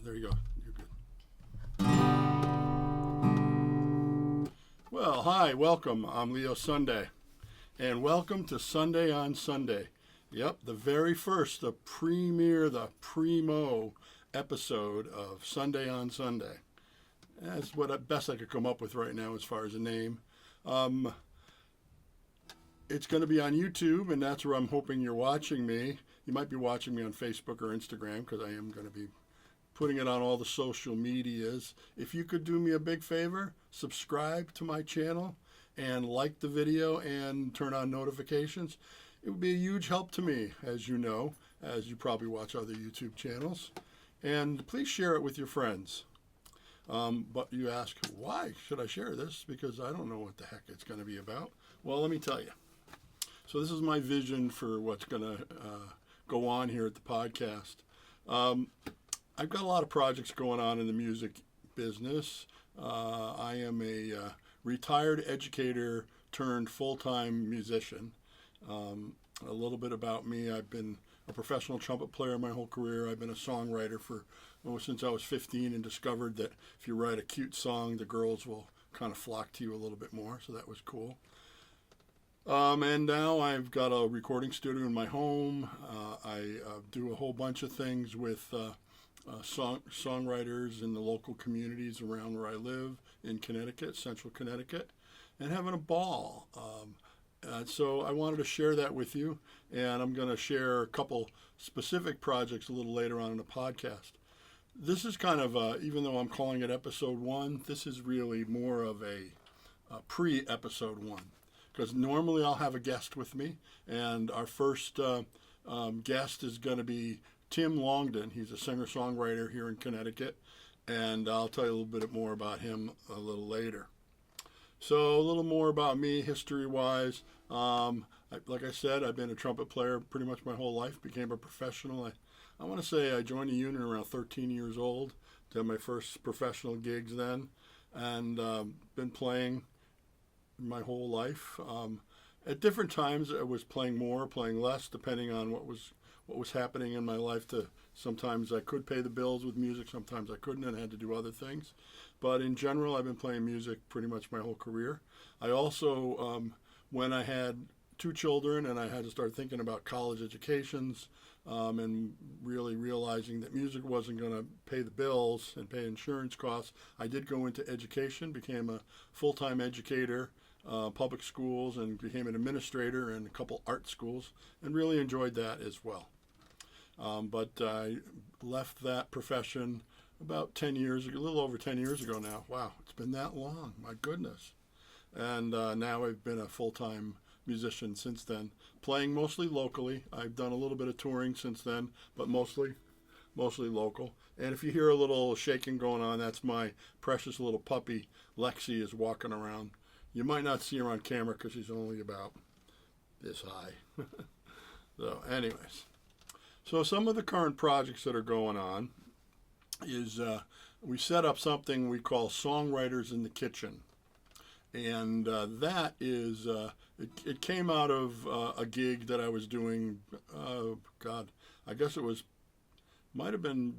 there you go. You're good. Well, hi, welcome. I'm Leo Sunday. And welcome to Sunday on Sunday. Yep, the very first, the primo episode of Sunday on Sunday. That's what best I could come up with right now as far as a name. It's going to be on YouTube, and that's where I'm hoping you're watching me. You might be watching me on Facebook or Instagram, because I am going to be putting it on all the social medias. If you could do me a big favor, subscribe to my channel and like the video and turn on notifications. It would be a huge help to me, as you know, as you probably watch other YouTube channels. And please share it with your friends. But you ask, why should I share this? Because I don't know what the heck it's going to be about. Well, let me tell you. So this is my vision for what's going to go on here at the podcast. I've got a lot of projects going on in the music business. I am a retired educator turned full-time musician. A little bit about me. I've been a professional trumpet player my whole career. I've been a songwriter since I was 15, and discovered that if you write a cute song, the girls will kind of flock to you a little bit more, so that was cool. And now I've got a recording studio in my home. I do a whole bunch of things with songwriters in the local communities around where I live in Connecticut, central Connecticut, and having a ball. So I wanted to share that with you, and I'm going to share a couple specific projects a little later on in the podcast. This is kind of, even though I'm calling it episode 1, this is really more of a pre-episode 1. Because normally I'll have a guest with me, and our first guest is going to be Tim Longden. He's a singer-songwriter here in Connecticut, and I'll tell you a little bit more about him a little later. So a little more about me history-wise. Like I said, I've been a trumpet player pretty much my whole life, became a professional. I want to say I joined the union around 13 years old, did my first professional gigs then, and been playing my whole life. At different times I was playing more, playing less, depending on what was happening in my life. Sometimes I could pay the bills with music, sometimes I couldn't, and I had to do other things. But in general, I've been playing music pretty much my whole career. I also, when I had 2 children and I had to start thinking about college educations, and really realizing that music wasn't going to pay the bills and pay insurance costs, I did go into education, became a full-time educator, public schools, and became an administrator in a couple art schools, and really enjoyed that as well. But I left that profession about 10 years ago, a little over 10 years ago now. Wow, it's been that long, my goodness. And now I've been a full-time musician since then, playing mostly locally. I've done a little bit of touring since then, but mostly local. And if you hear a little shaking going on, that's my precious little puppy, Lexi, is walking around. You might not see her on camera because she's only about this high. So anyways, so some of the current projects that are going on is we set up something we call Songwriters in the Kitchen. And that is, it came out of a gig that I was doing, I guess might have been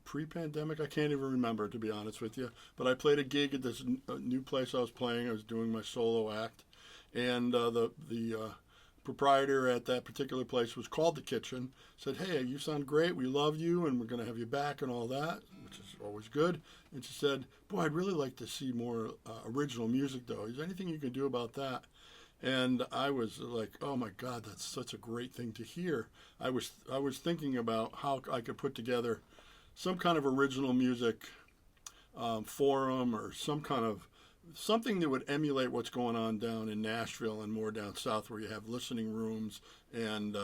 pre-pandemic. I can't even remember, to be honest with you. But I played a gig at this new place I was playing. I was doing my solo act. And the proprietor at that particular place was called The Kitchen, said, "Hey, you sound great. We love you, and we're going to have you back," and all that, which is always good. And she said, "Boy, I'd really like to see more original music, though. Is there anything you can do about that?" And I was like, "Oh my God, that's such a great thing to hear." I was thinking about how I could put together some kind of original music forum, or something that would emulate what's going on down in Nashville and more down south, where you have listening rooms and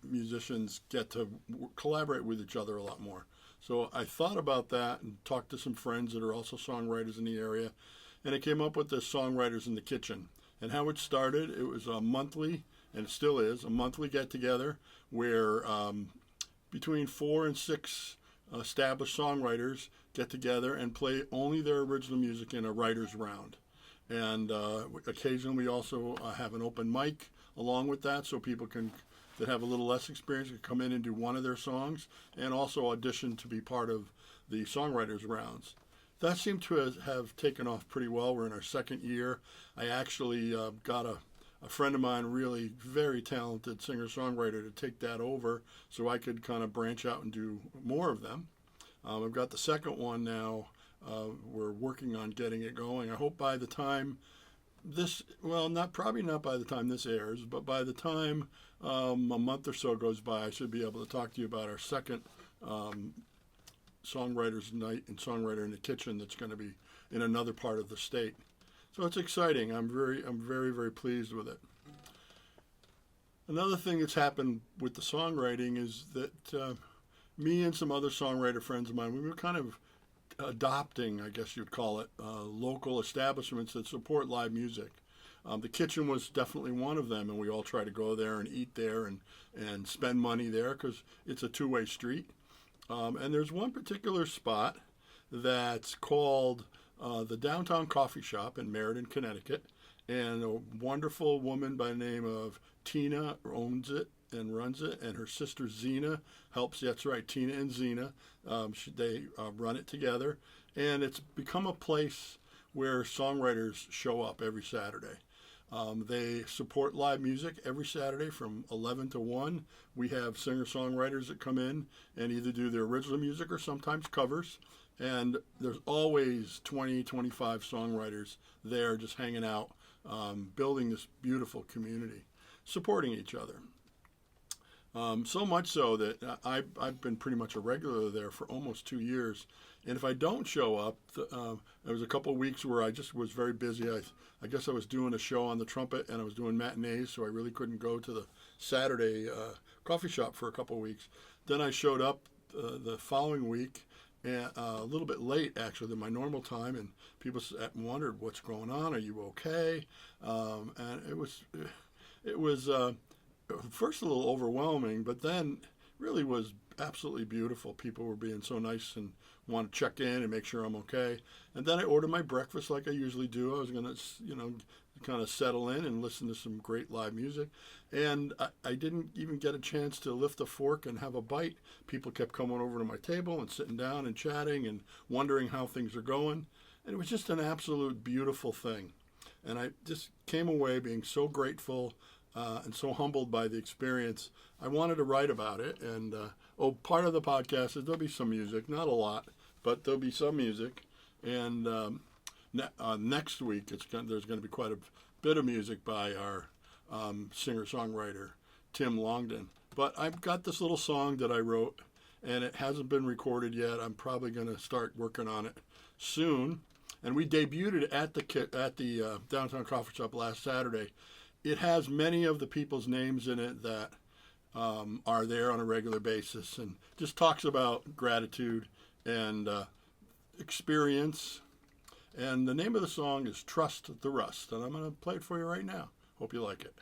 musicians get to collaborate with each other a lot more. So I thought about that and talked to some friends that are also songwriters in the area, and I came up with this Songwriters in the Kitchen. And how it started, it was a monthly, and it still is, a monthly get-together where between 4 and 6 established songwriters get together and play only their original music in a writer's round. And occasionally we also have an open mic along with that, so people that have a little less experience can come in and do one of their songs, and also audition to be part of the songwriters rounds. That seemed to have taken off pretty well. We're in our second year. I actually got a friend of mine, really very talented singer-songwriter, to take that over so I could kind of branch out and do more of them. I've got the second one now. We're working on getting it going. I hope by the time probably not by the time this airs, but by the time a month or so goes by, I should be able to talk to you about our second Songwriters Night and Songwriter in the Kitchen that's going to be in another part of the state. So it's exciting. I'm very, very pleased with it. Another thing that's happened with the songwriting is that me and some other songwriter friends of mine, we were kind of adopting, I guess you'd call it, local establishments that support live music. The kitchen was definitely one of them, and we all try to go there and eat there and spend money there because it's a two-way street. And there's one particular spot that's called the Downtown Coffee Shop in Meriden, Connecticut, and a wonderful woman by the name of Tina owns it and runs it, and her sister Zena helps. That's right, Tina and Zena. They run it together, and it's become a place where songwriters show up every Saturday. They support live music every Saturday from 11 to 1. We have singer-songwriters that come in and either do their original music or sometimes covers. And there's always 20, 25 songwriters there just hanging out, building this beautiful community, supporting each other. So much so that I've been pretty much a regular there for almost 2 years. And if I don't show up, there was a couple of weeks where I just was very busy. I guess I was doing a show on the trumpet and I was doing matinees, so I really couldn't go to the Saturday coffee shop for a couple of weeks. Then I showed up the following week, and a little bit late actually than my normal time, and people wondered, what's going on? Are you okay? And it was first a little overwhelming, but then really was absolutely beautiful. People were being so nice and want to check in and make sure I'm okay. And then I ordered my breakfast like I usually do. I was going to, kind of settle in and listen to some great live music. And I didn't even get a chance to lift a fork and have a bite. People kept coming over to my table and sitting down and chatting and wondering how things are going. And it was just an absolute beautiful thing. And I just came away being so grateful and so humbled by the experience. I wanted to write about it. And part of the podcast is there'll be some music, not a lot, but there'll be some music. And next week there's going to be quite a bit of music by our singer-songwriter Tim Longden. But I've got this little song that I wrote, and it hasn't been recorded yet. I'm probably going to start working on it soon. And we debuted it at the Downtown Coffee Shop last Saturday. It has many of the people's names in it that are there on a regular basis, and just talks about gratitude and experience. And the name of the song is Trust the Rust, and I'm going to play it for you right now. Hope you like it.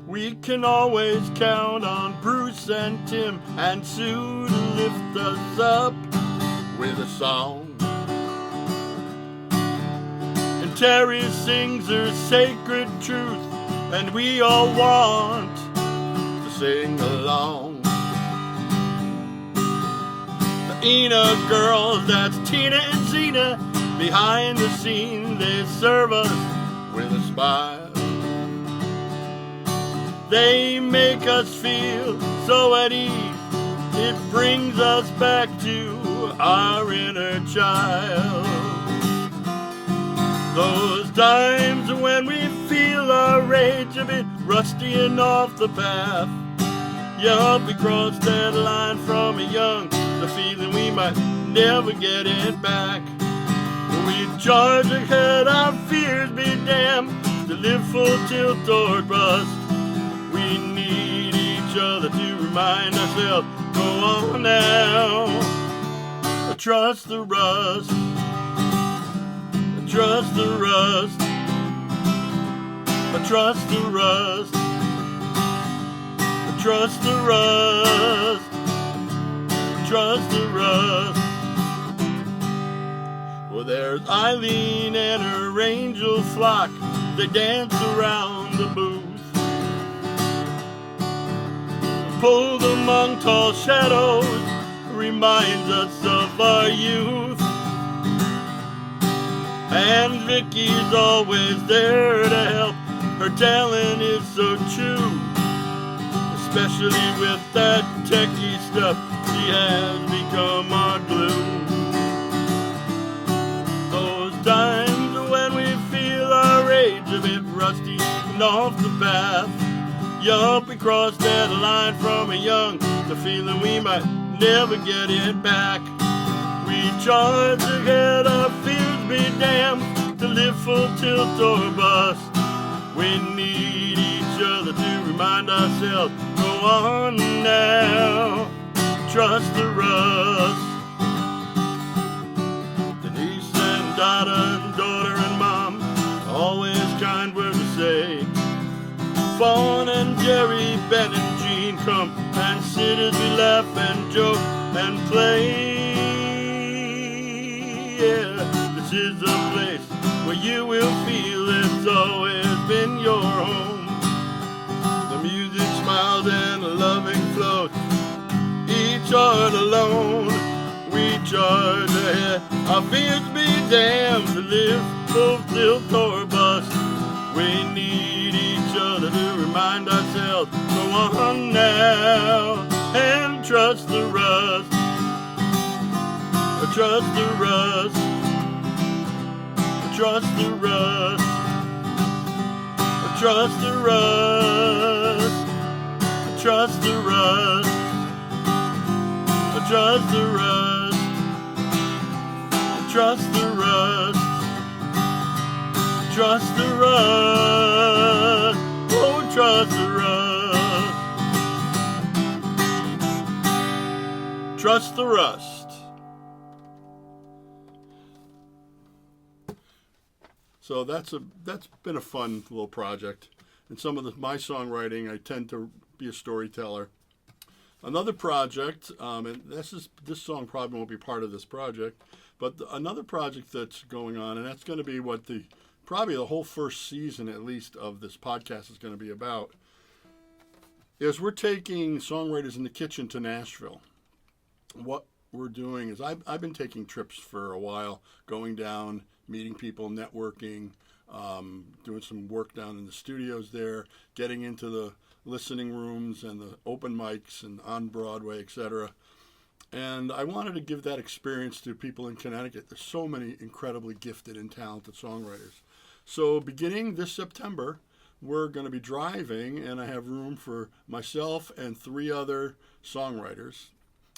We can always count on Bruce and Tim and Sue to lift us up with a song. And Terry sings her sacred truth, and we all want to sing along. The Ena girls, that's Tina and Zena, behind the scene they serve us with a smile. They make us feel so at ease. It brings us back to our inner child. Those times when we feel our rage a bit rusty and off the path. Yeah, we crossed that line from young, the feeling we might never get it back. We charge ahead, our fears be damned, to live full tilt toward rust. We need each other to remind ourselves, go on now. Trust the rust. Trust the rust. Trust the rust. Trust the rust. Trust the rust. Well, there's Eileen and her angel flock. They dance around the booth. Pulled among tall shadows, reminds us of our youth. And Vicky's always there to help. Her talent is so true, especially with that techie stuff. She has become our glue. Those times when we feel our age a bit rusty and off the path. Yup, we crossed that line from a young to feeling we might never get it back. We charge ahead, our fears be damned, to live full tilt or bust. We need each other to remind ourselves, go on now, trust the rust. Denise and Dada and daughter and mom, always kind words to say. Fawn and Jerry, Ben and Jean come and sit as we laugh and joke and play. Yeah, this is a place where you will feel it's always been your home. The music smiles and the loving flows, each heart alone. We charge ahead, our fears be damned, to live full tilt or bust. We need each other to remind ourselves, go on now and trust the rust. Trust the rust. Trust the rust. Trust the rust. Trust the rust. Trust the rust. Trust the rust. Trust the rust. Oh, trust the rust. Trust the rust. So that's been a fun little project. And some of my songwriting, I tend to be a storyteller. Another project, and this song probably won't be part of this project, but another project that's going on, and that's going to be what probably the whole first season at least of this podcast is going to be about, is we're taking Songwriters in the Kitchen to Nashville. What we're doing is I've been taking trips for a while, going down, meeting people, networking, doing some work down in the studios there, getting into the listening rooms and the open mics and on Broadway, etc. And I wanted to give that experience to people in Connecticut. There's so many incredibly gifted and talented songwriters. So beginning this September, we're going to be driving, and I have room for myself and 3 other songwriters.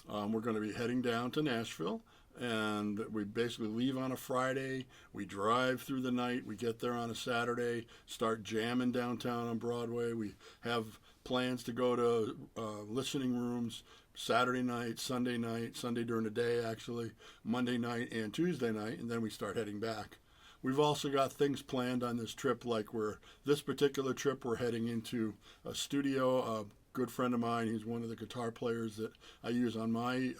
We're going to be heading down to Nashville. And we basically leave on a Friday, we drive through the night, we get there on a Saturday, start jamming downtown on Broadway. We have plans to go to listening rooms Saturday Sunday during the day actually, Monday night and Tuesday night, and then we start heading back. We've also got things planned on this trip, like this particular trip we're heading into a studio. Good friend of mine, he's one of the guitar players that I use on my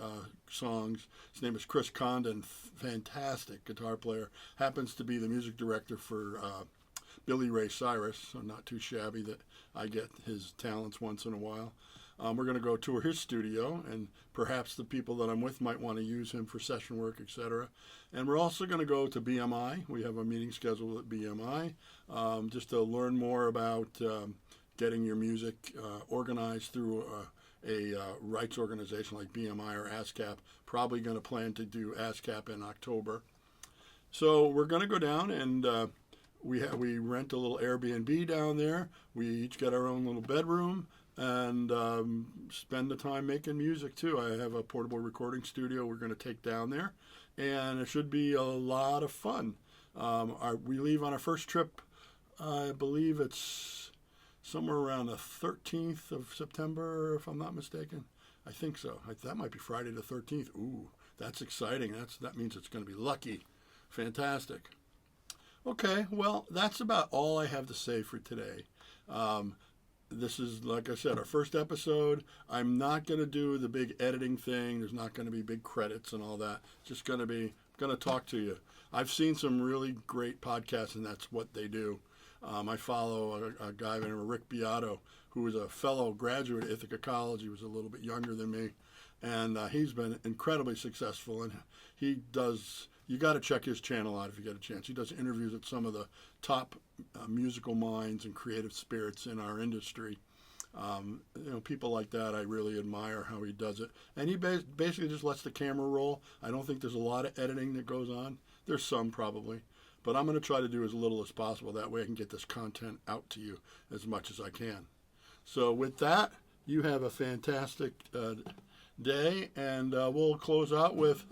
songs. His name is Chris Condon, fantastic guitar player. Happens to be the music director for Billy Ray Cyrus, so not too shabby that I get his talents once in a while. We're going to go tour his studio, and perhaps the people that I'm with might want to use him for session work, etc. And we're also going to go to BMI. We have a meeting scheduled at BMI just to learn more about getting your music organized through a rights organization like BMI or ASCAP. Probably going to plan to do ASCAP in October. So we're going to go down, and we rent a little Airbnb down there. We each get our own little bedroom and spend the time making music too. I have a portable recording studio we're going to take down there, and it should be a lot of fun. We leave on our first trip, I believe it's somewhere around the 13th of September, if I'm not mistaken. I think so. That might be Friday the 13th. Ooh, that's exciting. That means it's going to be lucky. Fantastic. Okay, well, that's about all I have to say for today. This is, like I said, our first episode. I'm not going to do the big editing thing. There's not going to be big credits and all that. It's just going to talk to you. I've seen some really great podcasts, and that's what they do. I follow a guy named Rick Beato, who was a fellow graduate at Ithaca College. He was a little bit younger than me. and he's been incredibly successful. And he does. You got to check his channel out if you get a chance. He does interviews with some of the top musical minds and creative spirits in our industry. People like that, I really admire how he does it. And he basically just lets the camera roll. I don't think there's a lot of editing that goes on. There's some probably. But I'm going to try to do as little as possible. That way I can get this content out to you as much as I can. So with that, you have a fantastic day. And we'll close out with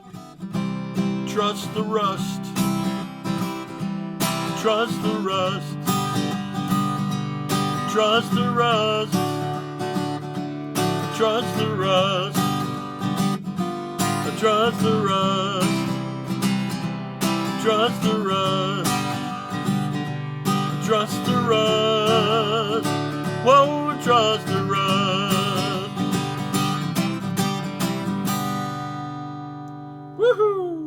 Trust the Rust. Trust the rust. Trust the rust. Trust the rust. Trust the rust. Trust the rust. Trust the rust. Whoa, trust the rust. Woohoo!